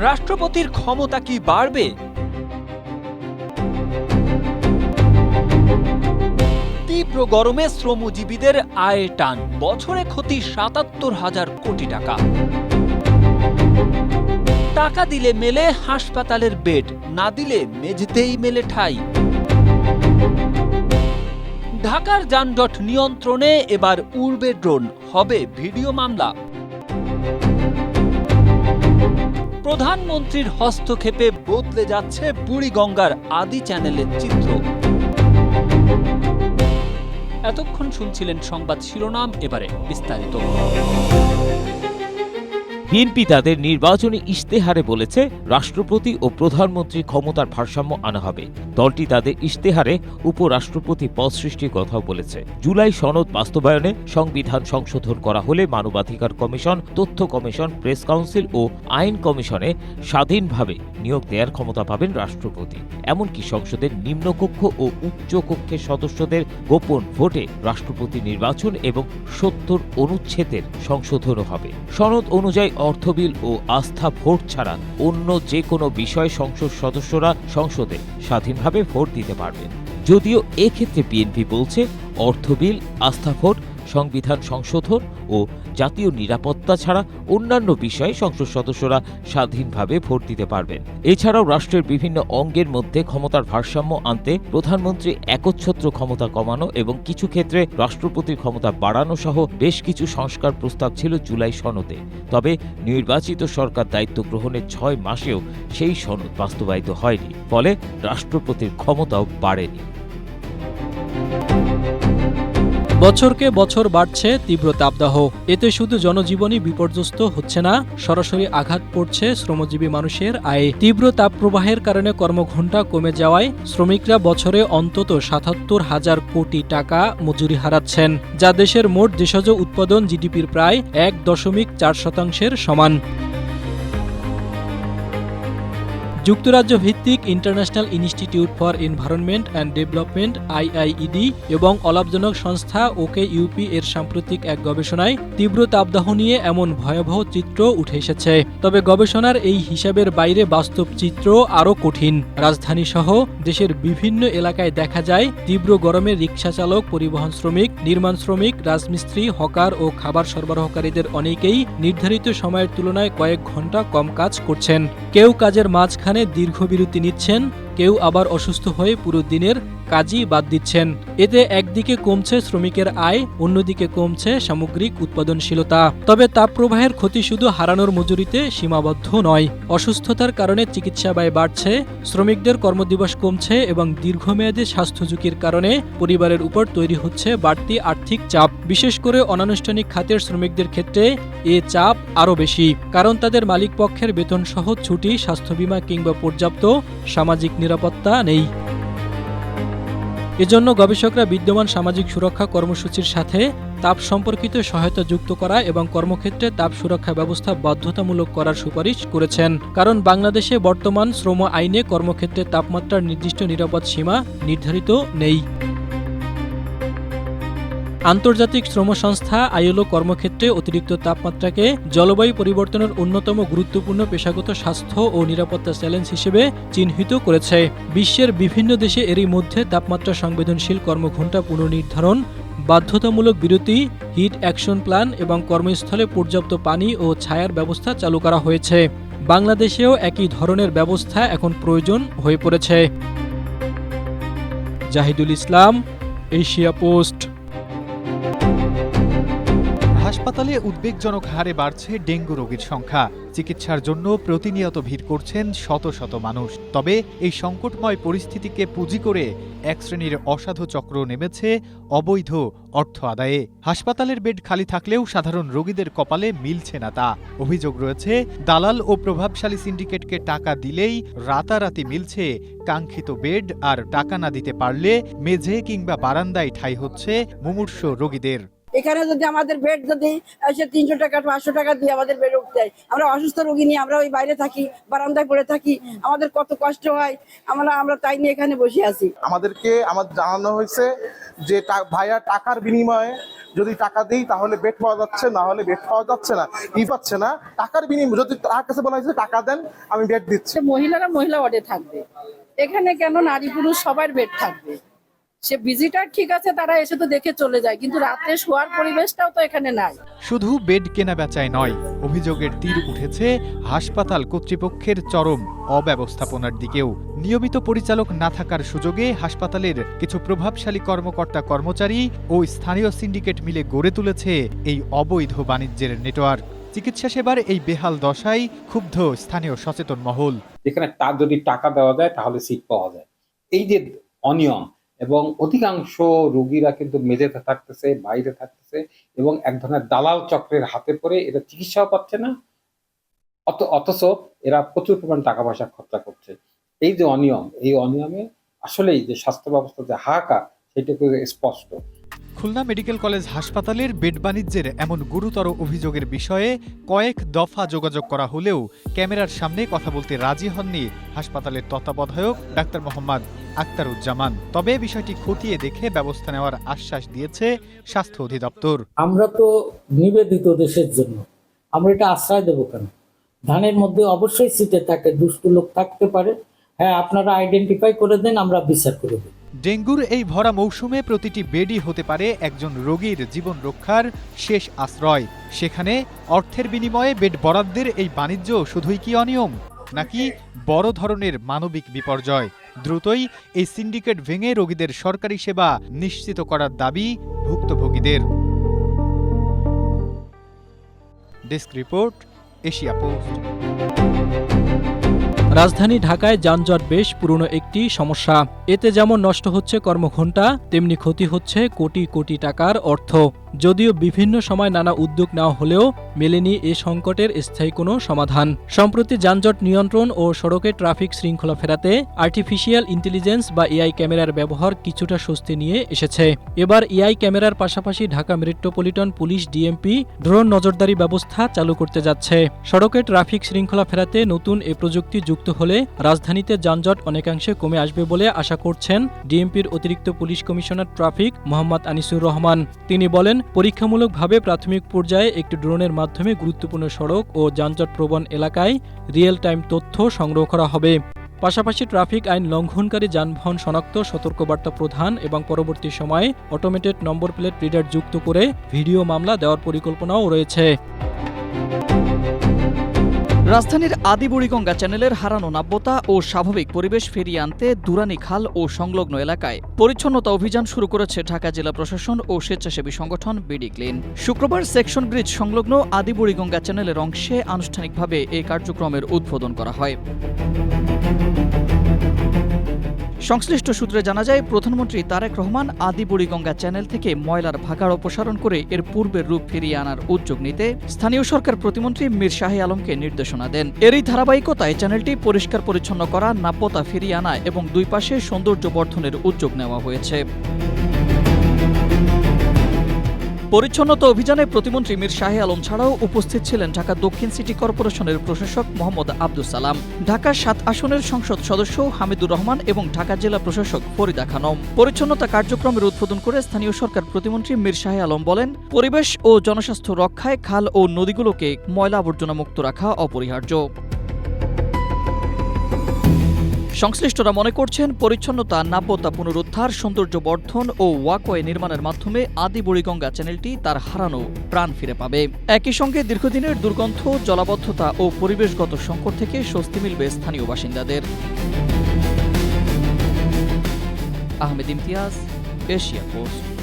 রাষ্ট্রপতির ক্ষমতা কি বাড়বে? তীব্র গরমে শ্রমজীবীদের আয়ে টান, বছরে ক্ষতি ৭৭,০০০ কোটি টাকা। টাকা দিলে মেলে হাসপাতালের বেড, না দিলে মেঝেতেই মেলে ঠাঁই। ঢাকার যানজট নিয়ন্ত্রণে এবার উড়বে ড্রোন, হবে ভিডিও মামলা। প্রধানমন্ত্রীর হস্তক্ষেপে বদলে যাচ্ছে বুড়িগঙ্গার আদি চ্যানেলের চিত্র। এতক্ষণ শুনছিলেন সংবাদ শিরোনাম, এবারে বিস্তারিত। বিএনপি তাদের নির্বাচনী ইশতেহারে বলেছে রাষ্ট্রপতি ও প্রধানমন্ত্রীর ক্ষমতার ভারসাম্য আনা হবে। দলটি তাদের ইশতেহারে উপরাষ্ট্রপতি পদ সৃষ্টির কথাও বলেছে। জুলাই সনদ বাস্তবায়নে সংবিধান সংশোধন করা হলে মানবাধিকার কমিশন, তথ্য কমিশন, প্রেস কাউন্সিল ও আইন কমিশনে স্বাধীনভাবে নিয়োগ দেওয়ার ক্ষমতা পাবেন রাষ্ট্রপতি। এমনকি সংসদের নিম্নকক্ষ ও উচ্চ কক্ষের সদস্যদের গোপন ভোটে রাষ্ট্রপতি নির্বাচন এবং ৭০ অনুচ্ছেদের সংশোধনও হবে। সনদ অনুযায়ী অর্থ বিল ও আস্থা ভোট ছাড়া অন্য যে কোনো বিষয়ে সংসদ সদস্যরা সংসদে স্বাধীনভাবে ভোট দিতে পারবেন। যদিও এক্ষেত্রে বিএনপি বলছে অর্থ বিল, আস্থা ভোট, সংবিধান সংশোধন ও জাতীয় নিরাপত্তা ছাড়া অন্যান্য বিষয়ে সংসদ সদস্যরা স্বাধীনভাবে ভোট দিতে পারবেন। এছাড়াও রাষ্ট্রের বিভিন্ন অঙ্গের মধ্যে ক্ষমতার ভারসাম্য আনতে প্রধানমন্ত্রী একচ্ছত্র ক্ষমতা কমানো এবং কিছু ক্ষেত্রে রাষ্ট্রপতির ক্ষমতা বাড়ানো সহ বেশ কিছু সংস্কার প্রস্তাব ছিল জুলাই সনদে। তবে নির্বাচিত সরকার দায়িত্ব গ্রহণের ৬ মাসেও সেই সনদ বাস্তবায়িত হয়নি, ফলে রাষ্ট্রপতির ক্ষমতাও বাড়েনি। বছরকে বছর বাড়ছে তীব্র তাপদাহ। এতে শুধু জনজীবনই বিপর্যস্ত হচ্ছে না, সরাসরি আঘাত পড়ছে শ্রমজীবী মানুষের আয়ে। তীব্র তাপপ্রবাহের কারণে কর্মঘণ্টা কমে যাওয়ায় শ্রমিকরা বছরে অন্তত ৭৭,০০০ কোটি টাকা মজুরি হারাচ্ছেন, যা দেশের মোট দেশজ উৎপাদন জিডিপির প্রায় ১.৪% সমান। যুক্তরাজ্য ভিত্তিক international institute for environment and development (IIED) এবং অলাভজনক সংস্থা OKUP এর সাম্প্রতিক এক গবেষণায় তীব্র তাপদাহ নিয়ে এমন ভয়াবহ চিত্র উঠে এসেছে। তবে গবেষণার এই হিসাবের বাইরে বাস্তব চিত্র আরও কঠিন। রাজধানীসহ দেশের বিভিন্ন এলাকায় দেখা যায় তীব্র গরমে রিকশা চালক, পরিবহন শ্রমিক, নির্মাণ শ্রমিক, রাজমিস্ত্রি, হকার ও খাবার সরবরাহকারীদের অনেকেই নির্ধারিত সময়ের তুলনায় কয়েক ঘন্টা কম কাজ করছেন। কেউ কাজের মাঝখানে দীর্ঘ বিরতি নিচ্ছেন, কেউ আবার অসুস্থ হয়ে পুরো দিনের কাজই বাদ দিচ্ছেন। এতে একদিকে কমছে শ্রমিকের আয়, অন্যদিকে কমছে সামগ্রিক উৎপাদনশীলতা। তবে তাপপ্রবাহের ক্ষতি শুধু হারানোর মজুরিতে সীমাবদ্ধ নয়। অসুস্থতার কারণে চিকিৎসা ব্যয় বাড়ছে, শ্রমিকদের কর্মদিবস কমছে এবং দীর্ঘমেয়াদী স্বাস্থ্য ঝুঁকির কারণে পরিবারের উপর তৈরি হচ্ছে বাড়তি আর্থিক চাপ। বিশেষ করে অনানুষ্ঠানিক খাতের শ্রমিকদের ক্ষেত্রে এ চাপ আরও বেশি, কারণ তাদের মালিকপক্ষের বেতনসহ ছুটি, স্বাস্থ্য বীমা কিংবা পর্যাপ্ত সামাজিক নিরাপত্তা নেই। এজন্য গবেষকরা বিদ্যমান সামাজিক সুরক্ষা কর্মসূচির সাথে তাপ সম্পর্কিত সহায়তা যুক্ত করা এবং কর্মক্ষেত্রে তাপ সুরক্ষা ব্যবস্থা বাধ্যতামূলক করার সুপারিশ করেছেন। কারণ বাংলাদেশে বর্তমান শ্রম আইনে কর্মক্ষেত্রে তাপমাত্রার নির্দিষ্ট নিরাপদ সীমা নির্ধারিত নেই। আন্তর্জাতিক শ্রম সংস্থা ILO কর্মক্ষেত্রে অতিরিক্ত তাপমাত্রাকে জলবায়ু পরিবর্তনের অন্যতম গুরুত্বপূর্ণ পেশাগত স্বাস্থ্য ও নিরাপত্তা চ্যালেঞ্জ হিসেবে চিহ্নিত করেছে। বিশ্বের বিভিন্ন দেশে এরই মধ্যে তাপমাত্রা সংবেদনশীল কর্মঘণ্টা পুনর্নির্ধারণ, বাধ্যতামূলক বিরতি, হিট অ্যাকশন প্ল্যান এবং কর্মস্থলে পর্যাপ্ত পানি ও ছায়ার ব্যবস্থা চালু করা হয়েছে। বাংলাদেশেও একই ধরনের ব্যবস্থা এখন প্রয়োজন হয়ে পড়েছে। জাহিদুল ইসলাম, এশিয়া পোস্ট। হাসপাতালে উদ্বেগজনক হারে বাড়ছে ডেঙ্গু রোগীর সংখ্যা। চিকিৎসার জন্য প্রতিনিয়ত ভিড় করছেন শত শত মানুষ। তবে এই সংকটময় পরিস্থিতিকে পুঁজি করে এক শ্রেণীর অসাধু চক্র নেমেছে অবৈধ অর্থ আদায়ে। হাসপাতালের বেড খালি থাকলেও সাধারণ রোগীদের কপালে মিলছে না তা। অভিযোগ রয়েছে, দালাল ও প্রভাবশালী সিন্ডিকেটকে টাকা দিলেই রাতারাতি মিলছে কাঙ্ক্ষিত বেড, আর টাকা না দিতে পারলে মেঝে কিংবা বারান্দায় ঠাঁই হচ্ছে মুমূর্ষু রোগীদের। এখানে যদি আমাদের বেড যদি 300 টাকা 500 টাকা দিয়ে আমাদের বেড উঠতে হয়, আমরা অসুস্থ রোগী নিয়ে আমরা ওই বাইরে থাকি, বারান্দায় পড়ে থাকি, আমাদের কত কষ্ট হয়, আমরা তাই নিয়ে এখানে বসে আছি। আমাদের জানানো হয়েছে যে ভাইয়া টাকার বিনিময়ে যদি টাকা দিই তাহলে বেড পাওয়া যাচ্ছে, না হলে বেড পাওয়া যাচ্ছে না, পাচ্ছে না। টাকার বিনিময়ে যদি তার কাছে বলা হয়েছে টাকা দেন আমি বেড দিচ্ছি। মহিলারা মহিলা ওয়ার্ডে থাকবে, এখানে কেন নারী পুরুষ সবার বেড থাকবে? সে ভিজিটার ঠিক আছে, তারা এসে তো দেখে চলে যায়, কিন্তু রাতে শোয়ার পরিবেশটাও তো এখানে নাই। শুধু বেড কেনা বেচায় নয়, অভিযোগের তীর উঠেছে হাসপাতাল কর্তৃপক্ষের চরম অব্যবস্থাপনার দিকেও। নিয়মিত পরিচালক না থাকার সুযোগে হাসপাতালের কিছু প্রভাবশালী কর্মকর্তা কর্মচারী ও স্থানীয় সিন্ডিকেট মিলে গড়ে তুলেছে এই অবৈধ বাণিজ্যের নেটওয়ার্ক। চিকিৎসা সেবার এই বেহাল দশায় ক্ষুব্ধ স্থানীয় সচেতন মহল। যেখানে তার যদি টাকা দেওয়া যায় তাহলে সিট পাওয়া যায়, এই যে অনিয়ম, এবং অধিকাংশ রোগীরা কিন্তু মেঝেতে থাকতেছে, বাইরে থাকতেছে, এবং এক ধরনের দালাল চক্রের হাতে পড়ে এরা চিকিৎসাও পাচ্ছে না, অথচ এরা প্রচুর পরিমাণ টাকা পয়সা খরচা করছে। এই যে অনিয়ম, এই অনিয়মে আসলেই যে স্বাস্থ্য ব্যবস্থা যে হাহাকার, সেটুকু স্পষ্ট। খুলনা মেডিকেল কলেজ হাসপাতালের বেড বাণিজ্যের এমন গুরুতর অভিযোগের বিষয়ে কয়েক দফা যোগাযোগ করা হলেও ক্যামেরার সামনে কথা বলতে রাজি হননি হাসপাতালের তত্ত্বাবধায়ক ডাক্তার মোহাম্মদ আক্তারুজ্জামান। তবে বিষয়টি খতিয়ে দেখে ব্যবস্থা নেওয়ার আশ্বাস দিয়েছে স্বাস্থ্য অধিদপ্তর। আমরা তো নিবেদিত দেশের জন্য, আমরা এটা আশ্রয় দেবো কেন? ধানের মধ্যে অবশ্যই সিটে থাকে, দুষ্ট লোক থাকতে পারে, হ্যাঁ আপনারা আইডেন্টিফাই করে দেন, আমরা বিচার করে দেব। ডেঙ্গুর এই ভরা মৌসুমে প্রতিটি বেডই হতে পারে একজন রোগীর জীবন রক্ষার শেষ আশ্রয়। সেখানে অর্থের বিনিময়ে বেড বরাদ্দের এই বাণিজ্য শুধুই কি অনিয়ম, নাকি বড় ধরনের মানবিক বিপর্যয়? দ্রুতই এই সিন্ডিকেট ভেঙে রোগীদের সরকারি সেবা নিশ্চিত করার দাবি ভুক্তভোগীদের। Desk report, Asia Post. রাজধানী ঢাকায় যানজট বেশ পুরনো একটি সমস্যা। এতে যেমন নষ্ট হচ্ছে কর্মঘণ্টা, তেমনি ক্ষতি হচ্ছে কোটি কোটি টাকার অর্থ। যদিও বিভিন্ন সময় নানা উদ্যোগ নেওয়া হলেও মেলেনি এ সংকটের স্থায়ী কোনো সমাধান। সম্প্রতি যানজট নিয়ন্ত্রণ ও সড়কে ট্রাফিক শৃঙ্খলা ফেরাতে আর্টিফিশিয়াল ইন্টেলিজেন্স বা এআই ক্যামেরার ব্যবহার কিছুটা স্বস্তি নিয়ে এসেছে। এবার এআই ক্যামেরার পাশাপাশি Dhaka metropolitan police DMP drone নজরদারি ব্যবস্থা চালু করতে যাচ্ছে। সড়কে ট্রাফিক শৃঙ্খলা ফেরাতে নতুন এ প্রযুক্তি যুক্ত হলে রাজধানীতে যানজট অনেকাংশে কমে আসবে বলে আশা করছেন ডিএমপির অতিরিক্ত police commissioner traffic Mohammad Anisur Rahman. তিনি বলেন, পরীক্ষামূলকভাবে প্রাথমিক পর্যায়ে একটি ড্রোনের মাধ্যমে গুরুত্বপূর্ণ সড়ক ও যানজট প্রবণ এলাকায় রিয়েল টাইম তথ্য সংগ্রহ করা হবে। পাশাপাশি ট্রাফিক আইন লঙ্ঘনকারী যানবাহন শনাক্ত, সতর্কবার্তা প্রদান এবং পরবর্তী সময়ে অটোমেটেড নম্বর প্লেট রিডার যুক্ত করে ভিডিও মামলা দেওয়ার পরিকল্পনাও রয়েছে। রাজধানীর আদি বুড়িগঙ্গা চ্যানেলের হারানো নাব্যতা ও স্বাভাবিক পরিবেশ ফিরিয়ে আনতে দুরানি খাল ও সংলগ্ন এলাকায় পরিচ্ছন্নতা অভিযান শুরু করেছে ঢাকা জেলা প্রশাসন ও স্বেচ্ছাসেবী সংগঠন বিডি ক্লিন। শুক্রবার সেকশন ব্রিজ সংলগ্ন আদি বুড়িগঙ্গা চ্যানেলের অংশে আনুষ্ঠানিকভাবে এই কার্যক্রমের উদ্বোধন করা হয়। সংশ্লিষ্ট সূত্রে জানা যায়, প্রধানমন্ত্রী তারেক রহমান আদি বুড়িগঙ্গা চ্যানেল থেকে ময়লার ভাগাড় অপসারণ করে এর পূর্বের রূপ ফিরিয়ে আনার উদ্যোগ নিতে স্থানীয় সরকার প্রতিমন্ত্রী মীর শাহে আলমকে নির্দেশনা দেন। এরই ধারাবাহিকতায় চ্যানেলটি পরিষ্কার পরিচ্ছন্ন করা, নাব্যতা ফিরিয়ে আনা এবং দুই পাশে সৌন্দর্য বর্ধনের উদ্যোগ নেওয়া হয়েছে। পরিচ্ছন্নতা অভিযানে প্রতিমন্ত্রী মীর শাহে আলম ছাড়াও উপস্থিত ছিলেন ঢাকা দক্ষিণ সিটি কর্পোরেশনের প্রশাসক মোহাম্মদ আব্দুস সালাম, ঢাকা ৭ আসনের সংসদ সদস্য হামিদুর রহমান এবং ঢাকা জেলা প্রশাসক ফরিদা খানম। পরিচ্ছন্নতা কার্যক্রমের উদ্বোধন করে স্থানীয় সরকার প্রতিমন্ত্রী মীর শাহে আলম বলেন, পরিবেশ ও জনস্বাস্থ্য রক্ষায় খাল ও নদীগুলোকে ময়লা আবর্জনা মুক্ত রাখা অপরিহার্য। সংশ্লিষ্টরা মনে করছেন, পরিচ্ছন্নতা, নাব্যতা পুনরুদ্ধার, সৌন্দর্য বর্ধন ও ওয়াকওয়ে নির্মাণের মাধ্যমে আদি বুড়িগঙ্গা চ্যানেলটি তার হারানো প্রাণ ফিরে পাবে। একই সঙ্গে দীর্ঘদিনের দুর্গন্ধ, জলাবদ্ধতা ও পরিবেশগত সংকট থেকে স্বস্তি মিলবে স্থানীয় বাসিন্দাদের। Ahmed Imtiaz, Asia post.